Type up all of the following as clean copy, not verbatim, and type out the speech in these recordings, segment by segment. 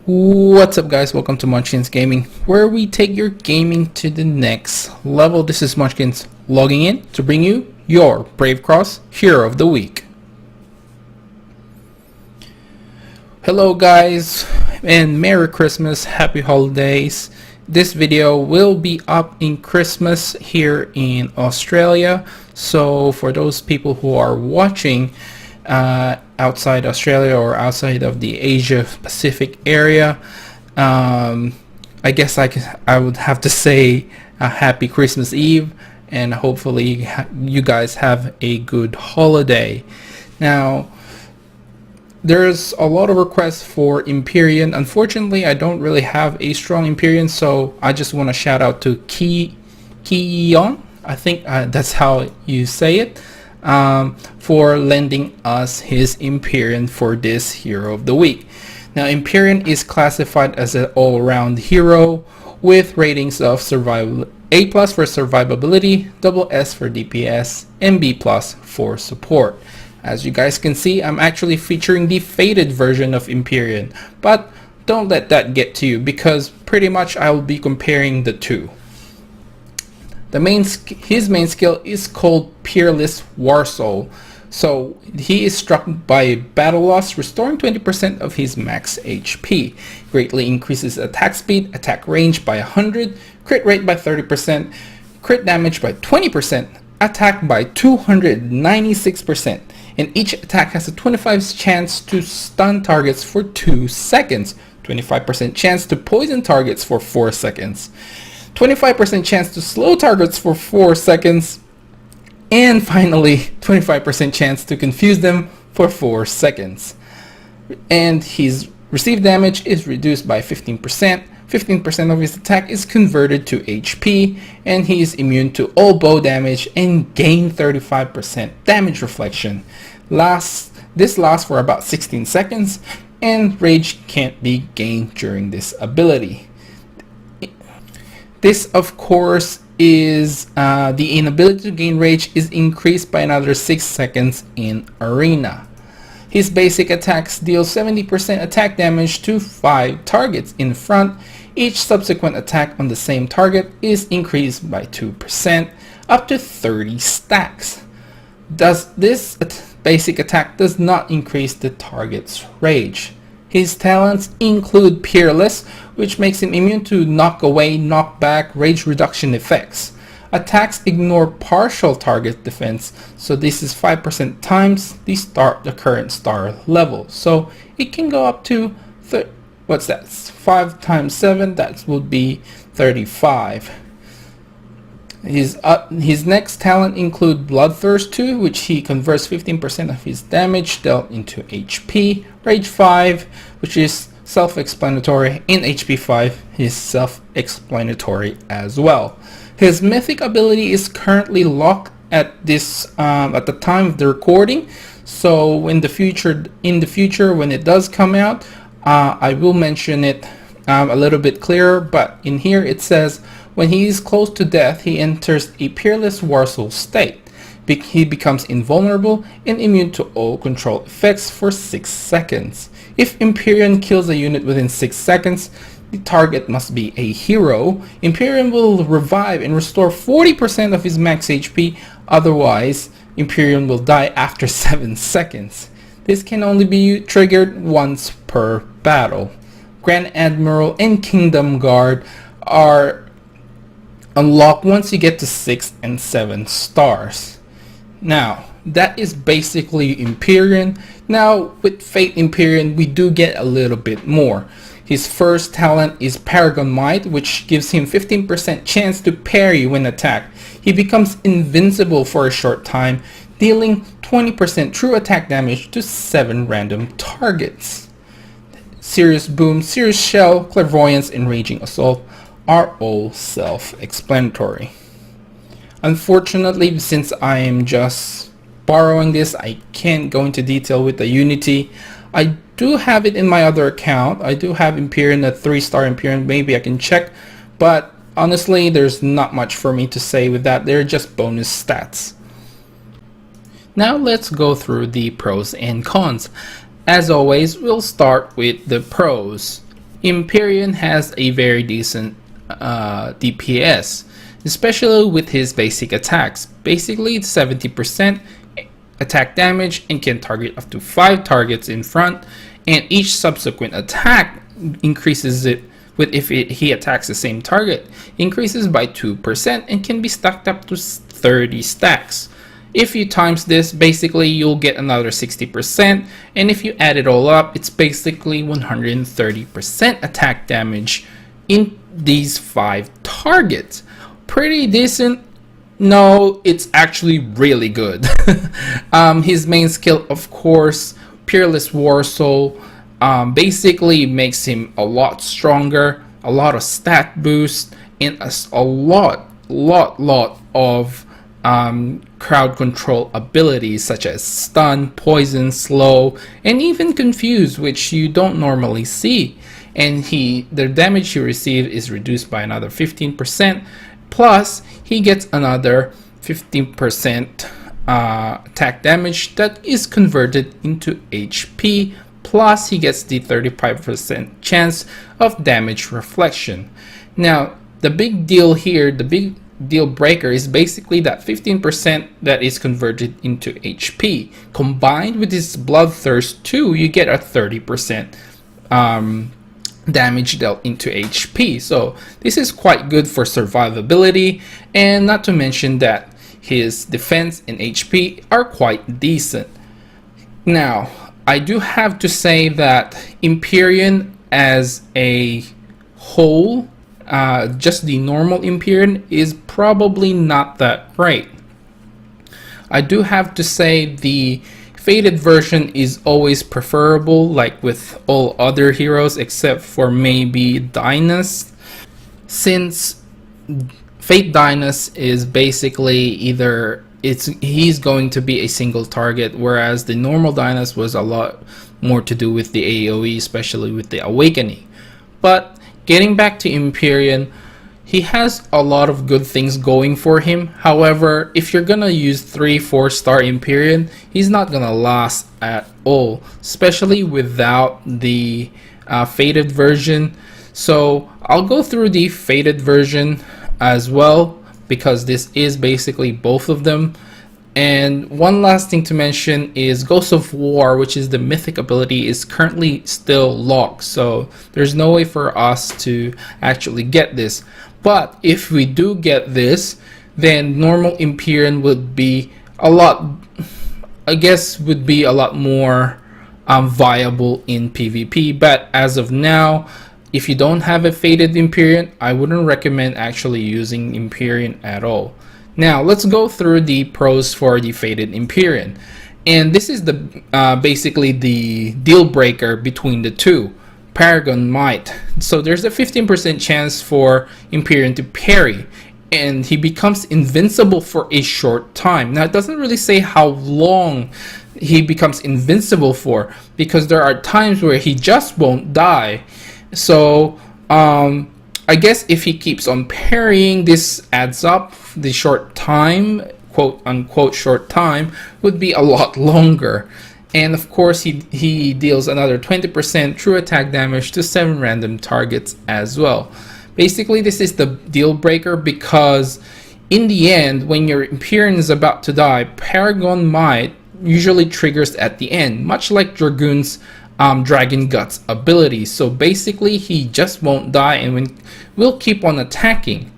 What's up guys, welcome to Munchkins Gaming, where we take your gaming to the next level. This is Munchkins logging in to bring you your Brave Cross Hero of the Week. Hello guys, and Merry Christmas, Happy Holidays. This video will be up in Christmas here in Australia, so for those people who are watching outside Australia or outside of the Asia Pacific area, I guess I would have to say a happy Christmas Eve, and hopefully you guys have a good holiday. Now, there's a lot of requests for Imperion. Unfortunately, I don't really have a strong Imperion, so I just want to shout out to Kiyeon, I think that's how you say it, for lending us his Imperion for this Hero of the Week. Now, Imperion is classified as an all-around hero with ratings of survival A+ for survivability, SS for DPS, and B+ for support. As you guys can see, I'm actually featuring the FATED version of Imperion, but don't let that get to you because pretty much I will be comparing the two. His main skill is called Peerless Warsoul. So he is struck by battle loss, restoring 20% of his max HP. Greatly increases attack speed, attack range by 100, crit rate by 30%, crit damage by 20%, attack by 296%. And each attack has a 25% chance to stun targets for 2 seconds, 25% chance to poison targets for 4 seconds, 25% chance to slow targets for 4 seconds, and finally 25% chance to confuse them for 4 seconds. And his received damage is reduced by 15%. 15% of his attack is converted to HP, and he is immune to all bow damage and gain 35% damage reflection. This lasts for about 16 seconds, and rage can't be gained during this ability. This, of course, is the inability to gain rage is increased by another 6 seconds in arena. His basic attacks deal 70% attack damage to 5 targets in front. Each subsequent attack on the same target is increased by 2%, up to 30 stacks. This basic attack does not increase the target's rage. His talents include Peerless, which makes him immune to knock away, knock back, rage reduction effects. Attacks ignore partial target defense, so this is 5% times the current star level. So it can go up to, what's that? 5 times 7, that would be 35. His next talent include Bloodthirst 2, which he converts 15% of his damage dealt into HP. Rage 5, which is self-explanatory, and HP 5 is self-explanatory as well. His mythic ability is currently locked at the time of the recording, so in the future when it does come out, I will mention it a little bit clearer. But in here it says, when he is close to death, he enters a Peerless Warsoul state. He becomes invulnerable and immune to all control effects for 6 seconds. If Imperion kills a unit within 6 seconds, the target must be a hero. Imperion will revive and restore 40% of his max HP, otherwise Imperion will die after 7 seconds. This can only be triggered once per battle. Grand Admiral and Kingdom Guard are unlocked once you get to 6 and 7 stars. Now, that is basically Imperion. Now, with FATE Imperion, we do get a little bit more. His first talent is Paragon Might, which gives him 15% chance to parry when attacked. He becomes invincible for a short time, dealing 20% true attack damage to 7 random targets. Serious Boom, Serious Shell, Clairvoyance, and Raging Assault are all self-explanatory. Unfortunately, since I am just borrowing this, I can't go into detail with the Unity. I do have it in my other account. I do have Imperion, a 3-star Imperion. Maybe I can check, but honestly, there's not much for me to say with that. They're just bonus stats. Now let's go through the pros and cons. As always, we'll start with the pros. Imperion has a very decent DPS, especially with his basic attacks. Basically, 70% attack damage and can target up to 5 targets in front, and each subsequent attack increases it with he attacks the same target, increases by 2% and can be stacked up to 30 stacks. If you times this, basically you'll get another 60%, and if you add it all up, it's basically 130% attack damage in these 5 targets. Pretty decent. No, it's actually really good. His main skill, of course, Peerless War Soul, basically makes him a lot stronger, a lot of stat boost, and a lot of crowd control abilities such as stun, poison, slow, and even confuse, which you don't normally see. And the damage you receive is reduced by another 15%, plus he gets another 15% attack damage that is converted into HP, plus he gets the 35% chance of damage reflection. Now the big deal here, the big deal breaker, is basically that 15% that is converted into HP. Combined with his Bloodthirst 2, you get a 30% damage dealt into HP. So this is quite good for survivability, and not to mention that his defense and HP are quite decent. Now, I do have to say that Imperion as a whole, just the normal Imperion, is probably not that great. I do have to say the FATED version is always preferable, like with all other heroes except for maybe Dynas, since Fate Dynas is basically either he's going to be a single target, whereas the normal Dynas was a lot more to do with the AoE, especially with the Awakening. But getting back to Imperion, he has a lot of good things going for him. However, if you're gonna use 3-4 star Imperion, he's not gonna last at all, especially without the FATED version. So I'll go through the FATED version as well, because this is basically both of them. And one last thing to mention is Ghost of War, which is the mythic ability, is currently still locked, so there's no way for us to actually get this. But if we do get this, then normal Imperion would be a lot, I guess, would be a lot more viable in PvP. But as of now, if you don't have a FATED Imperion, I wouldn't recommend actually using Imperion at all. Now let's go through the pros for the FATED Imperion, and this is the basically the deal breaker between the two. Paragon Might. So there's a 15% chance for Imperion to parry, and he becomes invincible for a short time. Now it doesn't really say how long he becomes invincible for, because there are times where he just won't die. So I guess if he keeps on parrying, this adds up. The short time, quote unquote short time, would be a lot longer. And of course he deals another 20% true attack damage to 7 random targets as well. Basically, this is the deal breaker, because in the end, when your Imperion is about to die, Paragon Might usually triggers at the end, much like Dragoon's Dragon Guts ability. So basically he just won't die and will keep on attacking.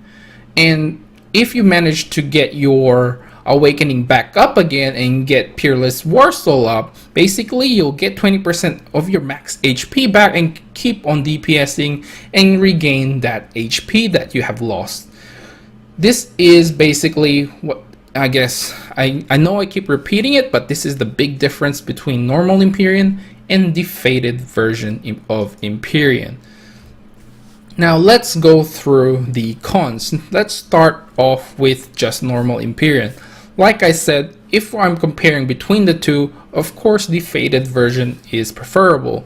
And if you manage to get your Awakening back up again and get Peerless War Soul up, basically you'll get 20% of your max HP back and keep on DPSing and regain that HP that you have lost. This is basically what I guess, I know I keep repeating it, but this is the big difference between normal Imperion and the FATED version of Imperion. Now let's go through the cons. Let's start off with just normal Imperion. Like I said, if I'm comparing between the two, of course the FATED version is preferable.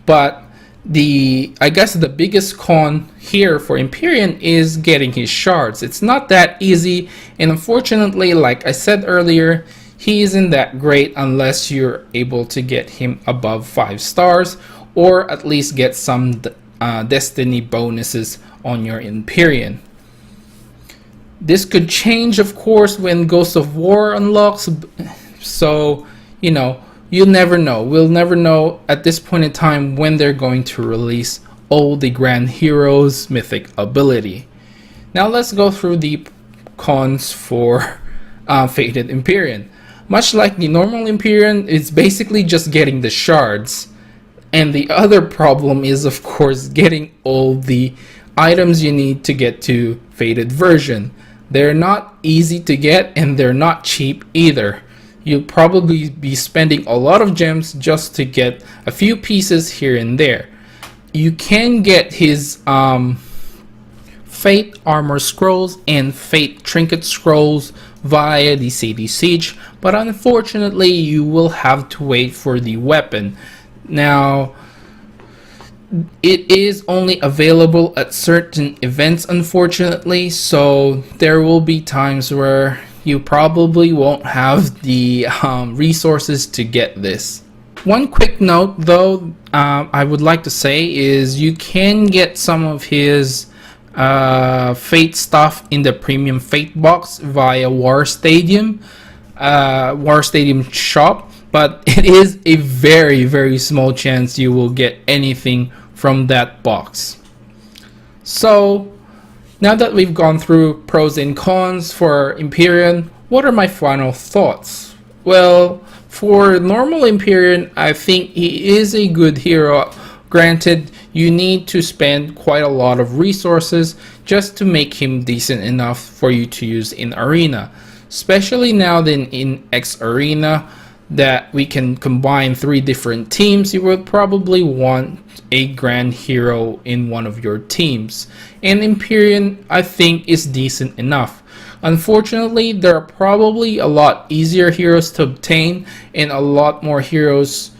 But I guess the biggest con here for Imperion is getting his shards. It's not that easy, and unfortunately, like I said earlier, he isn't that great unless you're able to get him above 5 stars, or at least get some destiny bonuses on your Imperion. This could change, of course, when Ghost of War unlocks, so you know, you'll never know. We'll never know at this point in time when they're going to release all the Grand Heroes mythic ability. Now let's go through the cons for FATED Imperion. Much like the normal Imperion, it's basically just getting the shards. And the other problem is, of course, getting all the items you need to get to FATED version. They're not easy to get, and they're not cheap either. You'll probably be spending a lot of gems just to get a few pieces here and there. You can get his FATE armor scrolls and FATE trinket scrolls via the City Siege, but unfortunately you will have to wait for the weapon. Now, it is only available at certain events, unfortunately, so there will be times where you probably won't have the resources to get this. One quick note though, I would like to say is you can get some of his FATE stuff in the premium FATE box via War Stadium shop, but it is a very small chance you will get anything from that box. So now that we've gone through pros and cons for Imperion, what are my final thoughts? Well, for normal Imperion, I think he is a good hero. Granted, you need to spend quite a lot of resources just to make him decent enough for you to use in Arena. Especially now then in X Arena that we can combine 3 different teams, you would probably want a grand hero in one of your teams. And Imperion, I think, is decent enough. Unfortunately, there are probably a lot easier heroes to obtain and a lot more heroes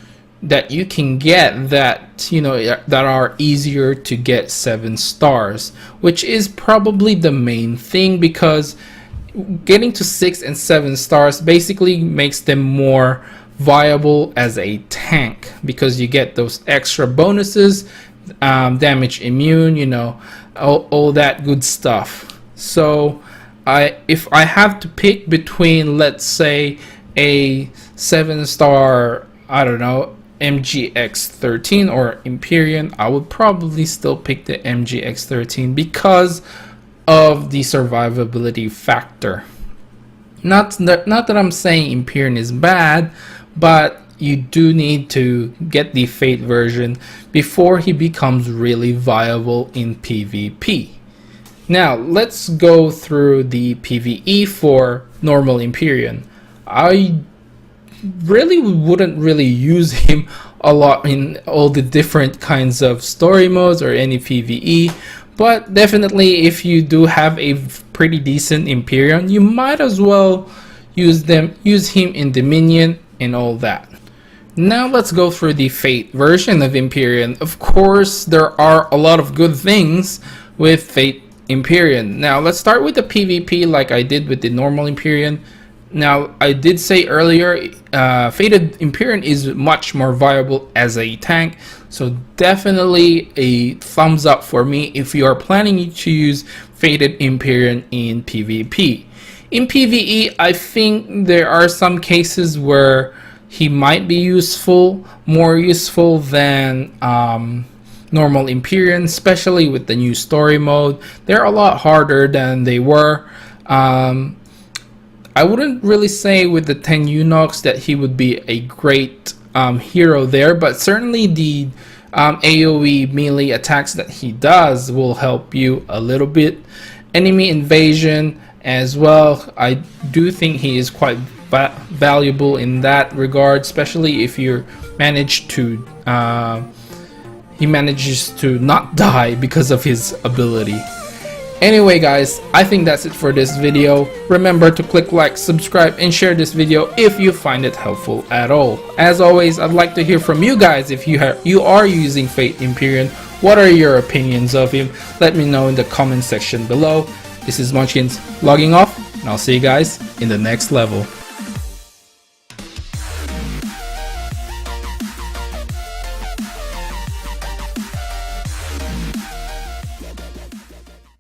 that you can get that, you know, that are easier to get 7 stars, which is probably the main thing, because getting to 6 and 7 stars basically makes them more viable as a tank, because you get those extra bonuses, damage immune, you know, all that good stuff. So if I have to pick between, let's say, a 7-star, I don't know, MGX13 or Imperion, I would probably still pick the MGX13 because of the survivability factor. Not that I'm saying Imperion is bad, but you do need to get the FATE version before he becomes really viable in PvP. Now let's go through the PvE for normal Imperion. I really wouldn't really use him a lot in all the different kinds of story modes or any PvE, but definitely if you do have a pretty decent Imperion, you might as well use him in Dominion and all that. Now let's go through the FATE version of Imperion. Of course, there are a lot of good things with FATE Imperion. Now let's start with the PvP like I did with the normal Imperion. Now, I did say earlier, FATED Imperion is much more viable as a tank, so definitely a thumbs up for me if you are planning to use FATED Imperion in PvP. In PvE, I think there are some cases where he might be useful, more useful than normal Imperion, especially with the new story mode. They're a lot harder than they were. I wouldn't really say with the 10 eunuchs that he would be a great hero there, but certainly the AoE melee attacks that he does will help you a little bit. Enemy invasion as well, I do think he is quite valuable in that regard, especially if you manage to he manages to not die because of his ability. Anyway guys, I think that's it for this video. Remember to click like, subscribe, and share this video if you find it helpful at all. As always, I'd like to hear from you guys. If you are using FATE Imperion, what are your opinions of him? Let me know in the comment section below. This is Munchkins logging off, and I'll see you guys in the next level.